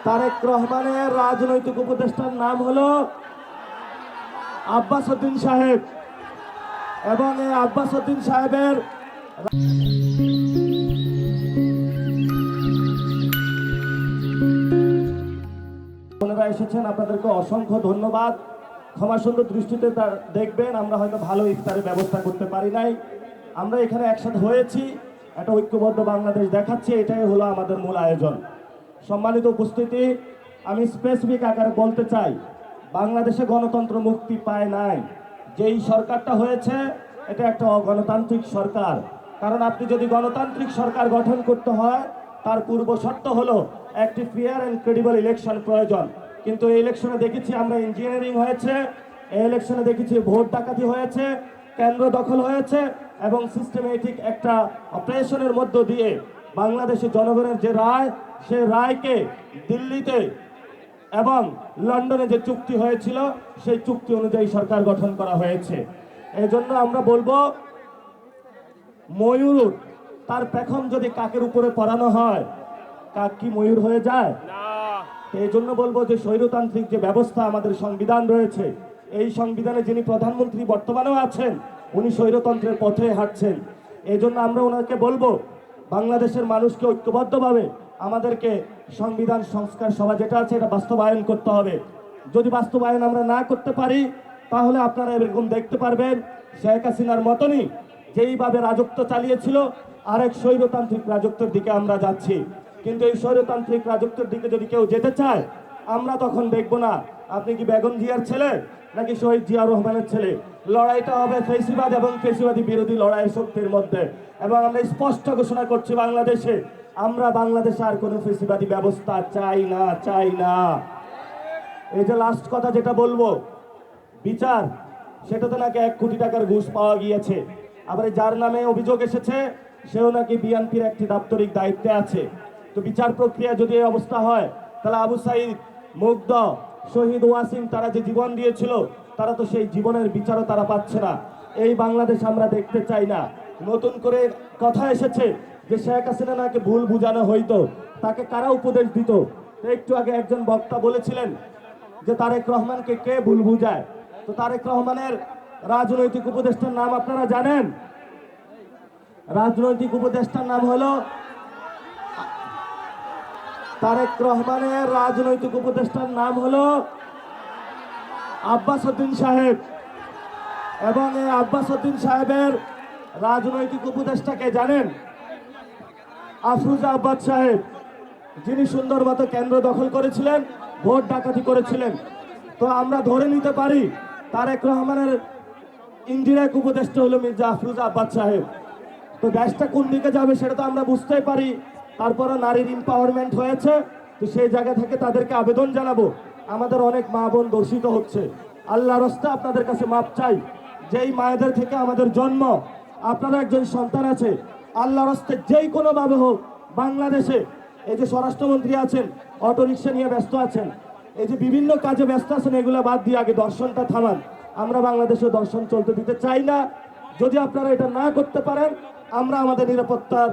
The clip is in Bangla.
তারেক রহমানের রাজনৈতিক উপদেষ্টার নাম হলো আব্বাস উদ্দিন সাহেব এবং এই আব্বাস উদ্দিন সাহেবের বোনেরা এসেছেন, আপনাদেরকে অসংখ্য ধন্যবাদ। ক্ষমা সুন্দর দৃষ্টিতে দেখবেন, আমরা হয়তো ভালো ইফতারের ব্যবস্থা করতে পারি নাই। আমরা এখানে একসাথে হয়েছি, একটা ঐক্যবদ্ধ বাংলাদেশ দেখাচ্ছি, এটাই হলো আমাদের মূল আয়োজন। সম্মানিত উপস্থিতি, আমি স্পেসিফিক আকারে বলতে চাই, বাংলাদেশে গণতন্ত্র মুক্তি পায় নাই। যেই সরকারটা হয়েছে এটা একটা অগণতান্ত্রিক সরকার। কারণ আপনি যদি গণতান্ত্রিক সরকার গঠন করতে হয়, তার পূর্ব শর্ত হলো একটি ফেয়ার অ্যান্ড ক্রেডিবল ইলেকশন প্রয়োজন। কিন্তু এই ইলেকশনে দেখেছি আমরা ইঞ্জিনিয়ারিং হয়েছে, এই ইলেকশনে দেখেছি ভোট ডাকাতি হয়েছে, কেন্দ্র দখল হয়েছে এবং সিস্টেমেটিক একটা অপারেশনের মধ্য দিয়ে বাংলাদেশের জনগণের যে রায়, সে রায়কে দিল্লিতে এবং লন্ডনে যে চুক্তি হয়েছিল সেই চুক্তি অনুযায়ী সরকার গঠন করা হয়েছে। এই জন্য আমরা বলবো, ময়ূর তার পেখম যদি কাকের উপরে পরানো হয়, কাক কি ময়ূর হয়ে যায়? এই জন্য বলবো যে স্বৈরতান্ত্রিক যে ব্যবস্থা আমাদের সংবিধান রয়েছে, এই সংবিধানে যিনি প্রধানমন্ত্রী বর্তমানেও আছেন, উনি স্বৈরতন্ত্রের পথে হাঁটছেন। এই জন্য আমরা ওনাকে বলবো, বাংলাদেশের মানুষকে ঐক্যবদ্ধভাবে আমাদেরকে সংবিধান সংস্কার সভা যেটা আছে এটা বাস্তবায়ন করতে হবে। যদি বাস্তবায়ন আমরা না করতে পারি, তাহলে আপনারা এরকম দেখতে পারবেন শেখ হাসিনার মতনই যেইভাবে রাজত্ব চালিয়েছিল, আরেক স্বৈরতান্ত্রিক রাজত্বের দিকে আমরা যাচ্ছি। কিন্তু এই স্বৈরতান্ত্রিক রাজত্বের দিকে যদি কেউ যেতে চায়, আমরা তখন দেখব না আপনি কি বেগম জিয়ার ছেলে নাকি শহীদ জিয়া রহমানের ছেলে। লড়াইটা হবে ফেসিবাদ এবং ফেসিবাদী বিরোধী লড়াই শক্তির মধ্যে। এবং আমরা স্পষ্ট ঘোষণা করছি, বাংলাদেশে আর কোনো ফেসিবাদী ব্যবস্থা চাই না, চাই না। এই যে লাস্ট কথা যেটা বলবো, বিচার, সেটাতে নাকি 1 কোটি টাকার ঘুষ পাওয়া গিয়েছে। আবার যার নামে অভিযোগ এসেছে সেও নাকি বিএনপির একটি দাপ্তরিক দায়িত্বে আছে। তো বিচার প্রক্রিয়া যদি এই অবস্থা হয়, তাহলে আবু সাইদ, মুগ্ধ, শহীদ ওয়াসিম তারা যে জীবন দিয়েছিল, তারা তো সেই জীবনের বিচারও তারা পাচ্ছে না। এই বাংলাদেশ আমরা দেখতে চাই না। নতুন করে কথা এসেছে যে শেখ হাসিনা নাকি ভুল বুঝানো হইতো, তাকে কারা উপদেশ দিত। একটু আগে একজন বক্তা বলেছিলেন যে তারেক রহমানকে কে ভুল বুঝায়। তো তারেক রহমানের রাজনৈতিক উপদেষ্টার নাম আপনারা জানেন? রাজনৈতিক উপদেষ্টার নাম হলো তারেক রহমানের রাজনৈতিক উপদেষ্টার নাম হলো আব্বাস উদ্দিন সাহেব এবং এই আব্বাস উদ্দিন সাহেবের রাজনৈতিক উপদেষ্টাকে জানেন? আফরোজা আব্বাস সাহেব, যিনি সুন্দর মতো কেন্দ্র দখল করেছিলেন, ভোট ডাকাতি করেছিলেন। তো আমরা ধরে নিতে পারি তারেক রহমানের ইনডিরেক্ট উপদেষ্টা হলো মির্জা আফরোজা আব্বাস সাহেব। তো দেশটা কোন দিকে যাবে সেটা তো আমরা বুঝতেই পারি। তারপরে নারীর এম্পাওয়ারমেন্ট হয়েছে, তো সেই জায়গা থেকে তাদেরকে আবেদন জানাবো, আমাদের অনেক মা বোন দূষিত হচ্ছে, আল্লাহর রাস্তা আপনাদের কাছে মাপ চাই। যেই মায়েদের থেকে আমাদের জন্ম, আপনারা একজন সন্তান আছে, আল্লাহর রাস্তে যেই কোনো ভাবে হোক বাংলাদেশে, এই যে স্বরাষ্ট্রমন্ত্রী আছেন অটোরিকশা নিয়ে ব্যস্ত আছেন, এই যে বিভিন্ন কাজে ব্যস্ত আছেন, এগুলো বাদ দিয়ে আগে দর্শনটা থামান। আমরা বাংলাদেশে দর্শন চলতে দিতে চাই না। যদি আপনারা এটা না করতে পারেন, আমরা আমাদের নিরাপত্তার